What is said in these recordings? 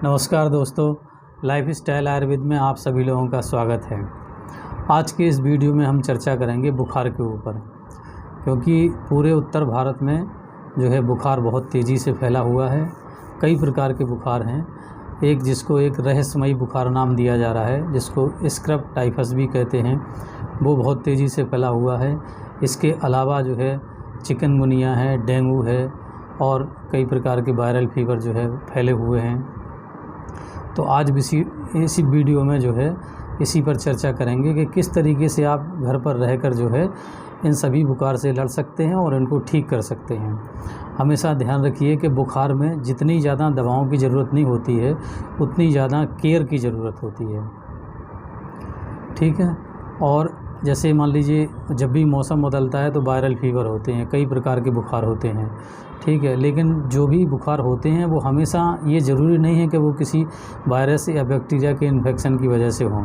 नमस्कार दोस्तों, life style Ayurveda में आप सभी लोगों का स्वागत है। आज के इस वीडियो में हम चर्चा करेंगे बुखार के ऊपर, क्योंकि पूरे उत्तर भारत में जो है बुखार बहुत तेज़ी से फैला हुआ है। कई प्रकार के बुखार हैं। एक जिसको एक रहस्यमयी बुखार नाम दिया जा रहा है, जिसको स्क्रब टाइफस भी कहते हैं, वो बहुत तेज़ी से फैला हुआ है। इसके अलावा जो है चिकनगुनिया है, डेंगू है और कई प्रकार के वायरल फीवर जो है फैले हुए हैं। तो आज इसी वीडियो में जो है इसी पर चर्चा करेंगे कि किस तरीके से आप घर पर रहकर जो है इन सभी बुखार से लड़ सकते हैं और इनको ठीक कर सकते हैं। हमेशा ध्यान रखिए कि बुखार में जितनी ज़्यादा दवाओं की ज़रूरत नहीं होती है, उतनी ज़्यादा केयर की ज़रूरत होती है। ठीक है। और जैसे मान लीजिए जब भी मौसम बदलता है तो वायरल फीवर होते हैं, कई प्रकार के बुखार होते हैं। ठीक है। लेकिन जो भी बुखार होते हैं वो हमेशा ये ज़रूरी नहीं है कि वो किसी वायरस या बैक्टीरिया के इन्फेक्शन की वजह से हों।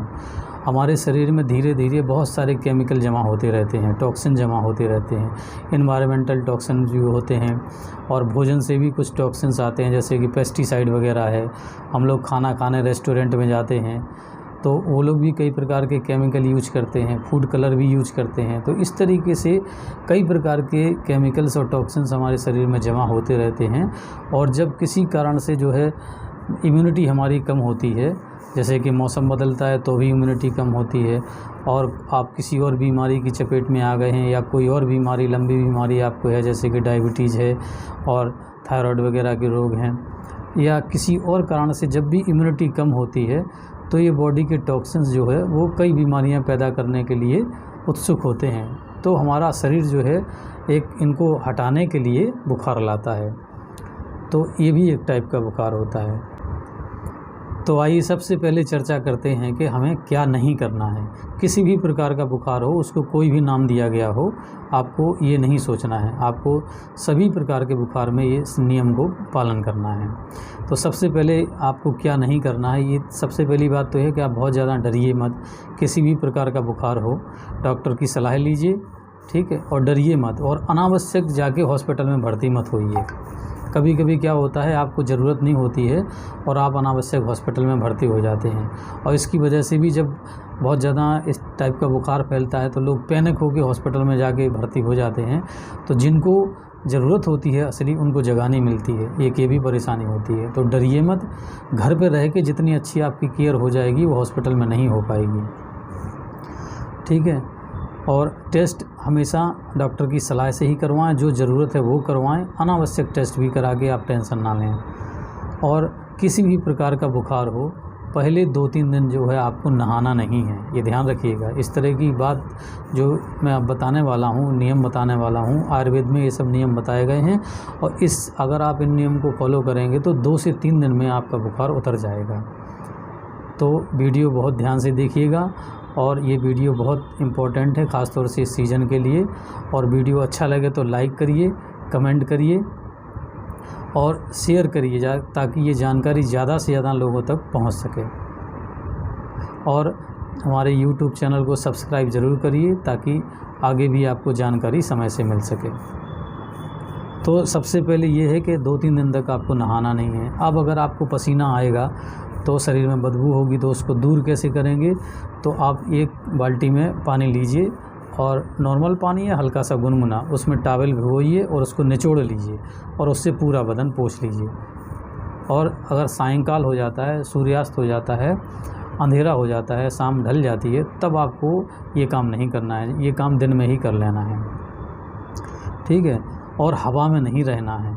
हमारे शरीर में धीरे धीरे बहुत सारे केमिकल जमा होते रहते हैं, टॉक्सिन जमा होते रहते हैं, इन्वायरमेंटल टॉक्सिन भी होते हैं और भोजन से भी कुछ टॉक्सिन्स आते हैं, जैसे कि पेस्टिसाइड वगैरह है। हम लोग खाना खाने रेस्टोरेंट में जाते हैं तो वो लोग भी कई प्रकार के केमिकल यूज करते हैं, फूड कलर भी यूज करते हैं। तो इस तरीके से कई प्रकार के केमिकल्स और टॉक्सिन्स हमारे शरीर में जमा होते रहते हैं। और जब किसी कारण से जो है इम्यूनिटी हमारी कम होती है, जैसे कि मौसम बदलता है तो भी इम्यूनिटी कम होती है, और आप किसी और बीमारी की चपेट में आ गए हैं या कोई और बीमारी, लंबी बीमारी आपको है, जैसे कि डायबिटीज़ है और थायराइड वगैरह के रोग हैं, या किसी और कारण से जब भी इम्यूनिटी कम होती है तो ये बॉडी के टॉक्सिन्स जो है वो कई बीमारियां पैदा करने के लिए उत्सुक होते हैं। तो हमारा शरीर जो है एक इनको हटाने के लिए बुखार लाता है। तो ये भी एक टाइप का बुखार होता है। तो आइए सबसे पहले चर्चा करते हैं कि हमें क्या नहीं करना है। किसी भी प्रकार का बुखार हो, उसको कोई भी नाम दिया गया हो, आपको ये नहीं सोचना है। आपको सभी प्रकार के बुखार में ये नियम को पालन करना है। तो सबसे पहले आपको क्या नहीं करना है, ये सबसे पहली बात तो है कि आप बहुत ज़्यादा डरिए मत। किसी भी प्रकार का बुखार हो, डॉक्टर की सलाह लीजिए, ठीक है, और डरिए मत, और अनावश्यक जाके हॉस्पिटल में भर्ती मत होइए। कभी कभी क्या होता है, आपको ज़रूरत नहीं होती है और आप अनावश्यक हॉस्पिटल में भर्ती हो जाते हैं, और इसकी वजह से भी जब बहुत ज़्यादा इस टाइप का बुखार फैलता है तो लोग पैनिक होकर हॉस्पिटल में जाके भर्ती हो जाते हैं। तो जिनको ज़रूरत होती है असली, उनको जगह नहीं मिलती है, एक ये भी परेशानी होती है। तो डरिए मत, घर पर रह के जितनी अच्छी आपकी केयर हो जाएगी वो हॉस्पिटल में नहीं हो पाएगी। ठीक है। और टेस्ट हमेशा डॉक्टर की सलाह से ही करवाएं, जो ज़रूरत है वो करवाएं। अनावश्यक टेस्ट भी करा के आप टेंशन ना लें। और किसी भी प्रकार का बुखार हो, पहले 2-3 दिन जो है आपको नहाना नहीं है, ये ध्यान रखिएगा। इस तरह की बात जो मैं अब बताने वाला हूँ, नियम बताने वाला हूँ, आयुर्वेद में ये सब नियम बताए गए हैं, और अगर आप इन नियम को फॉलो करेंगे तो 2 से 3 दिन में आपका बुखार उतर जाएगा। तो वीडियो बहुत ध्यान से देखिएगा, और ये वीडियो बहुत इम्पोर्टेंट है, ख़ास तौर से इस सीज़न के लिए। और वीडियो अच्छा लगे तो लाइक करिए, कमेंट करिए और शेयर करिए, ताकि ये जानकारी ज़्यादा से ज़्यादा लोगों तक पहुंच सके। और हमारे YouTube चैनल को सब्सक्राइब ज़रूर करिए, ताकि आगे भी आपको जानकारी समय से मिल सके। तो सबसे पहले ये है कि 2-3 दिन तक आपको नहाना नहीं है। अब अगर आपको पसीना आएगा तो शरीर में बदबू होगी, तो उसको दूर कैसे करेंगे? तो आप एक बाल्टी में पानी लीजिए, और नॉर्मल पानी या हल्का सा गुनगुना, उसमें टॉवल भिगोइए और उसको निचोड़ लीजिए और उससे पूरा बदन पोंछ लीजिए। और अगर सायंकाल हो जाता है, सूर्यास्त हो जाता है, अंधेरा हो जाता है, शाम ढल जाती है, तब आपको ये काम नहीं करना है। ये काम दिन में ही कर लेना है। ठीक है। और हवा में नहीं रहना है।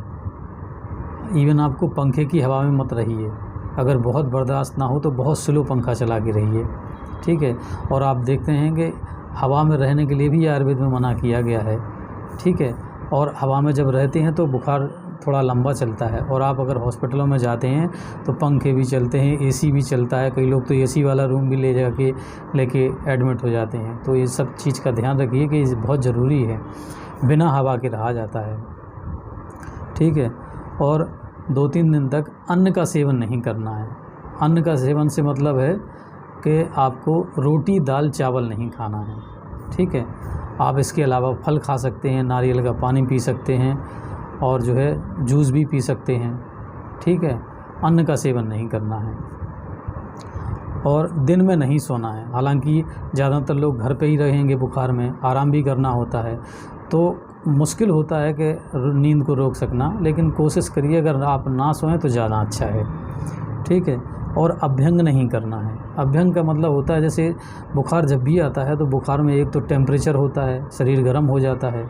इवन आपको पंखे की हवा में मत रहिए। अगर बहुत बर्दाश्त ना हो तो बहुत स्लो पंखा चला के रहिए। ठीक है। और आप देखते हैं कि हवा में रहने के लिए भी आयुर्वेद में मना किया गया है। ठीक है। और हवा में जब रहते हैं तो बुखार थोड़ा लंबा चलता है। और आप अगर हॉस्पिटलों में जाते हैं तो पंखे भी चलते हैं, एसी भी चलता है, कई लोग तो एसी वाला रूम भी लेके एडमिट हो जाते हैं। तो ये सब चीज़ का ध्यान रखिए कि बहुत ज़रूरी है, बिना हवा के रहा जाता है। ठीक है। और 2-3 दिन तक अन्न का सेवन नहीं करना है। अन्न का सेवन से मतलब है कि आपको रोटी, दाल, चावल नहीं खाना है। ठीक है। आप इसके अलावा फल खा सकते हैं, नारियल का पानी पी सकते हैं, और जो है जूस भी पी सकते हैं। ठीक है। अन्न का सेवन नहीं करना है और दिन में नहीं सोना है। हालांकि ज़्यादातर लोग घर पे ही रहेंगे, बुखार में आराम भी करना होता है, तो मुश्किल होता है कि नींद को रोक सकना, लेकिन कोशिश करिए अगर आप ना सोएं तो ज़्यादा अच्छा है, ठीक है। और अभ्यंग नहीं करना है। अभ्यंग का मतलब होता है जैसे बुखार जब भी आता है तो बुखार में एक तो टेम्परेचर होता है, शरीर गर्म हो जाता है,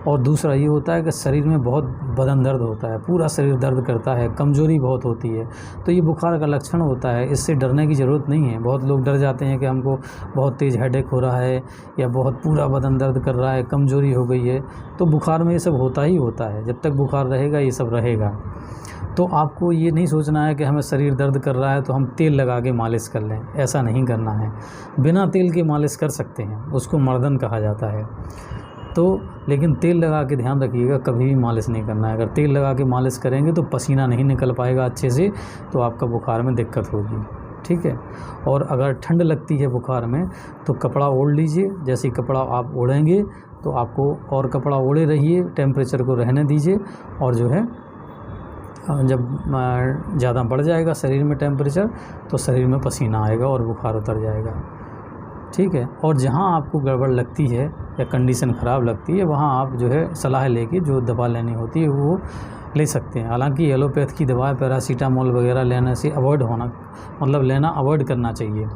और दूसरा ये होता है कि शरीर में बहुत बदन दर्द होता है, पूरा शरीर दर्द करता है, कमज़ोरी बहुत होती है। तो ये बुखार का लक्षण होता है, इससे डरने की ज़रूरत नहीं है। बहुत लोग डर जाते हैं कि हमको बहुत तेज़ हेडेक हो रहा है या बहुत पूरा बदन दर्द कर रहा है, कमज़ोरी हो गई है। तो बुखार में ये सब होता ही होता है, जब तक बुखार रहेगा ये सब रहेगा। तो आपको ये नहीं सोचना है कि हमें शरीर दर्द कर रहा है तो हम तेल लगा के मालिश कर लें, ऐसा नहीं करना है। बिना तेल के मालिश कर सकते हैं, उसको मर्दन कहा जाता है। तो लेकिन तेल लगा के ध्यान रखिएगा, कभी भी मालिश नहीं करना है। अगर तेल लगा के मालिश करेंगे तो पसीना नहीं निकल पाएगा अच्छे से, तो आपका बुखार में दिक्कत होगी, ठीक है। और अगर ठंड लगती है बुखार में तो कपड़ा ओढ़ लीजिए। जैसे ही कपड़ा आप ओढ़ेंगे तो आपको और कपड़ा ओढ़े रहिए, टेम्परेचर को रहने दीजिए, और जो है जब ज़्यादा बढ़ जाएगा शरीर में टेम्परेचर तो शरीर में पसीना आएगा और बुखार उतर जाएगा, ठीक है। और जहाँ आपको गड़बड़ लगती है या कंडीशन ख़राब लगती है वहाँ आप जो है सलाह लेके जो दवा लेनी होती है वो ले सकते हैं। हालांकि एलोपैथ की दवा पैरासीटामोल वगैरह लेने से अवॉइड होना, मतलब लेना अवॉइड करना चाहिए,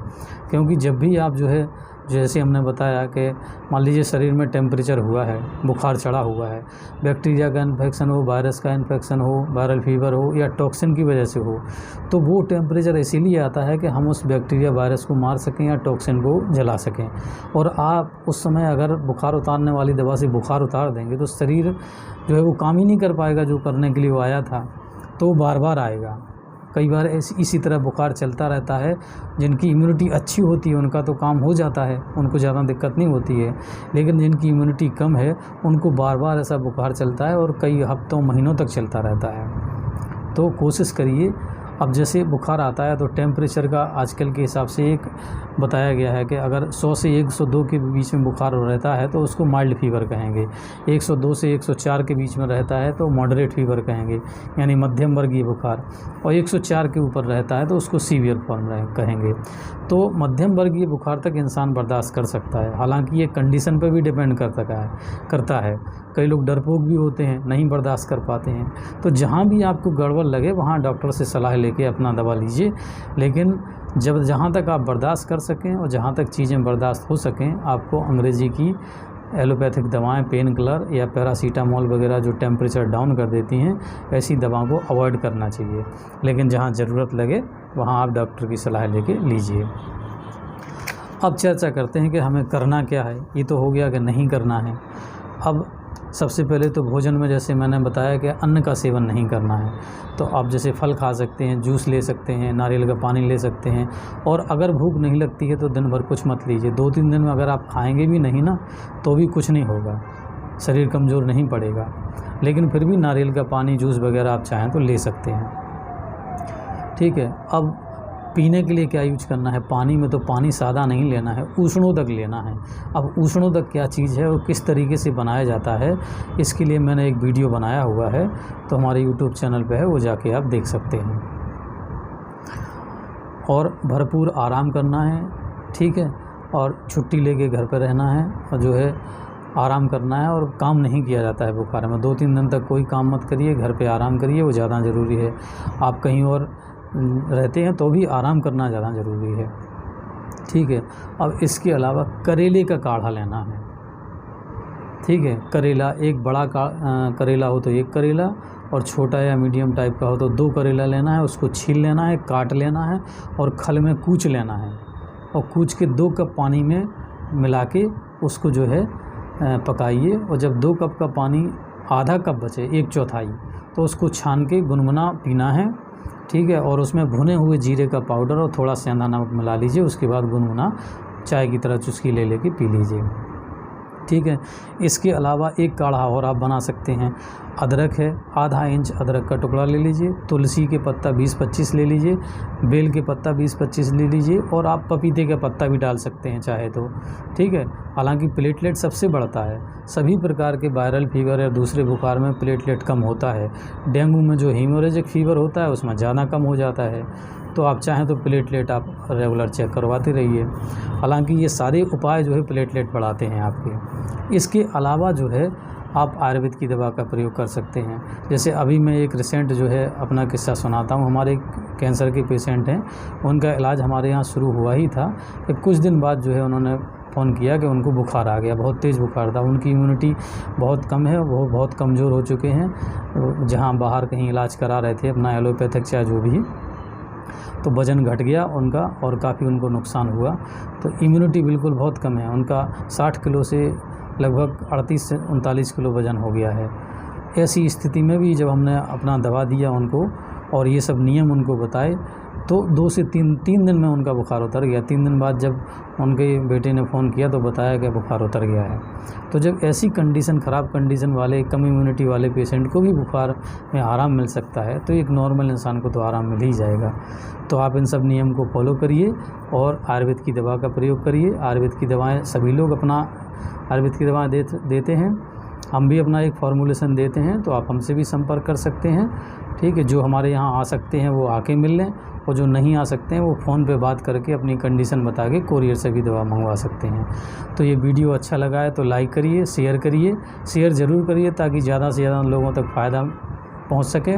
क्योंकि जब भी आप जो है, जैसे हमने बताया कि मान लीजिए शरीर में टेम्परेचर हुआ है, बुखार चढ़ा हुआ है, बैक्टीरिया का इन्फेक्शन हो, वायरस का इन्फेक्शन हो, वायरल फीवर हो या टॉक्सिन की वजह से हो, तो वो टेम्परेचर इसीलिए आता है कि हम उस बैक्टीरिया वायरस को मार सकें या टॉक्सिन को जला सकें। और आप उस समय अगर बुखार उतारने वाली दवा से बुखार उतार देंगे तो शरीर जो है वो काम ही नहीं कर पाएगा जो करने के लिए वो आया था, तो बार बार आएगा। कई बार इसी तरह बुखार चलता रहता है। जिनकी इम्यूनिटी अच्छी होती है उनका तो काम हो जाता है, उनको ज़्यादा दिक्कत नहीं होती है, लेकिन जिनकी इम्यूनिटी कम है उनको बार बार ऐसा बुखार चलता है और कई हफ्तों महीनों तक चलता रहता है। तो कोशिश करिए, अब जैसे बुखार आता है तो टेम्परेचर का आजकल के हिसाब से एक बताया गया है कि अगर 100 से 102 के बीच में बुखार रहता है तो उसको माइल्ड फीवर कहेंगे, 102 से 104 के बीच में रहता है तो मॉडरेट फीवर कहेंगे, यानी मध्यम वर्गीय बुखार, और 104 के ऊपर रहता है तो उसको सीवियर फॉर्म कहेंगे। तो मध्यम वर्गीय बुखार तक इंसान बर्दाश्त कर सकता है। हालांकि ये कंडीशन पर भी डिपेंड करता है। कई लोग डरपोक भी होते हैं, नहीं बर्दाश्त कर पाते हैं। तो जहाँ भी आपको गड़बड़ लगे वहाँ डॉक्टर से सलाह लेके अपना दवा लीजिए, लेकिन जहाँ तक आप बर्दाश्त कर सकें और जहाँ तक चीज़ें बर्दाश्त हो सकें, आपको अंग्रेज़ी की एलोपैथिक दवाएं, पेन किलर या पैरासीटामोल वगैरह जो टेम्परेचर डाउन कर देती हैं, ऐसी दवाओं को अवॉइड करना चाहिए। लेकिन जहाँ ज़रूरत लगे वहाँ आप डॉक्टर की सलाह लेके लीजिए। अब चर्चा करते हैं कि हमें करना क्या है। ये तो हो गया कि नहीं करना है। अब सबसे पहले तो भोजन में जैसे मैंने बताया कि अन्न का सेवन नहीं करना है, तो आप जैसे फल खा सकते हैं, जूस ले सकते हैं, नारियल का पानी ले सकते हैं। और अगर भूख नहीं लगती है तो दिन भर कुछ मत लीजिए। 2-3 दिन में अगर आप खाएंगे भी नहीं ना तो भी कुछ नहीं होगा, शरीर कमज़ोर नहीं पड़ेगा। लेकिन फिर भी नारियल का पानी, जूस वगैरह आप चाहें तो ले सकते हैं, ठीक है। अब पीने के लिए क्या यूज करना है? पानी में तो पानी सादा नहीं लेना है, उष्णोदक लेना है। अब उष्णोदक क्या चीज़ है और किस तरीके से बनाया जाता है, इसके लिए मैंने एक वीडियो बनाया हुआ है, तो हमारे यूट्यूब चैनल पे है, वो जाके आप देख सकते हैं। और भरपूर आराम करना है, ठीक है। और छुट्टी लेके घर पर रहना है और जो है आराम करना है। और काम नहीं किया जाता है बुखार में। 2-3 दिन तक कोई काम मत करिए, घर पे आराम करिए, वो ज़्यादा ज़रूरी है। आप कहीं और रहते हैं तो भी आराम करना ज़्यादा ज़रूरी है, ठीक है। अब इसके अलावा करेले का काढ़ा लेना है, ठीक है। करेला, एक बड़ा करेला हो तो 1 करेला, और छोटा या मीडियम टाइप का हो तो 2 करेला लेना है। उसको छील लेना है, काट लेना है और खल में कूच लेना है, और कूच के 2 कप पानी में मिला के उसको जो है पकाइए। और जब 2 कप का पानी आधा कप बचे, 1/4, तो उसको छान के गुनगुना पीना है, ठीक है। और उसमें भुने हुए जीरे का पाउडर और थोड़ा सेंधा नमक मिला लीजिए। उसके बाद गुनगुना चाय की तरह चुस्की ले लेके पी लीजिए, ठीक है। इसके अलावा एक काढ़ा और आप बना सकते हैं। अदरक है, आधा इंच अदरक का टुकड़ा ले लीजिए, तुलसी के पत्ता 20-25 ले लीजिए, बेल के पत्ता 20-25 ले लीजिए, और आप पपीते का पत्ता भी डाल सकते हैं चाहे तो, ठीक है। हालांकि प्लेटलेट सबसे बढ़ता है, सभी प्रकार के वायरल फीवर या दूसरे बुखार में प्लेटलेट कम होता है। डेंगू में जो हीमोरेजिक फीवर होता है उसमें ज़्यादा कम हो जाता है। तो आप चाहें तो प्लेटलेट आप रेगुलर चेक करवाते रहिए। हालांकि ये सारे उपाय जो है प्लेटलेट बढ़ाते हैं आपके। इसके अलावा जो है आप आयुर्वेद की दवा का प्रयोग कर सकते हैं। जैसे अभी मैं एक रिसेंट जो है अपना किस्सा सुनाता हूँ। हमारे कैंसर के पेशेंट हैं, उनका इलाज हमारे यहाँ शुरू हुआ ही था कि कुछ दिन बाद जो है उन्होंने फ़ोन किया कि उनको बुखार आ गया, बहुत तेज़ बुखार था, उनकी इम्यूनिटी बहुत कम है, वो बहुत कमज़ोर हो चुके हैं। जहाँ बाहर कहीं इलाज करा रहे थे अपना एलोपैथिक चाहे जो भी, तो वज़न घट गया उनका और काफ़ी उनको नुकसान हुआ। तो इम्यूनिटी बिल्कुल बहुत कम है, उनका 60 किलो से लगभग 38 से 39 किलो वज़न हो गया है। ऐसी स्थिति में भी जब हमने अपना दवा दिया उनको और ये सब नियम उनको बताए तो 2 से 3 दिन में उनका बुखार उतर गया। 3 दिन बाद जब उनके बेटे ने फ़ोन किया तो बताया कि बुखार उतर गया है। तो जब ऐसी कंडीशन, ख़राब कंडीशन वाले, कम इम्यूनिटी वाले पेशेंट को भी बुखार में आराम मिल सकता है तो एक नॉर्मल इंसान को तो आराम मिल ही जाएगा। तो आप इन सब नियम को फॉलो करिए और आयुर्वेद की दवा का प्रयोग करिए। आयुर्वेद की दवाएँ सभी लोग अपना आयुर्वेद की दवाएँ देते हैं, हम भी अपना एक फॉर्मूलेशन देते हैं, तो आप हमसे भी संपर्क कर सकते हैं, ठीक है। जो हमारे यहाँ आ सकते हैं वो आके मिल लें, और जो नहीं आ सकते हैं वो फ़ोन पे बात करके अपनी कंडीशन बता के कोरियर से भी दवा मंगवा सकते हैं। तो ये वीडियो अच्छा लगा है तो लाइक करिए, शेयर करिए, शेयर ज़रूर करिए ताकि ज़्यादा से ज़्यादा लोगों तक फ़ायदा पहुँच सके।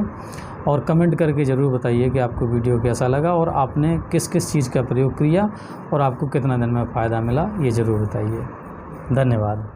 और कमेंट करके ज़रूर बताइए कि आपको वीडियो कैसा लगा और आपने किस किस चीज़ का प्रयोग किया और आपको कितना दिन में फ़ायदा मिला, ये ज़रूर बताइए। धन्यवाद।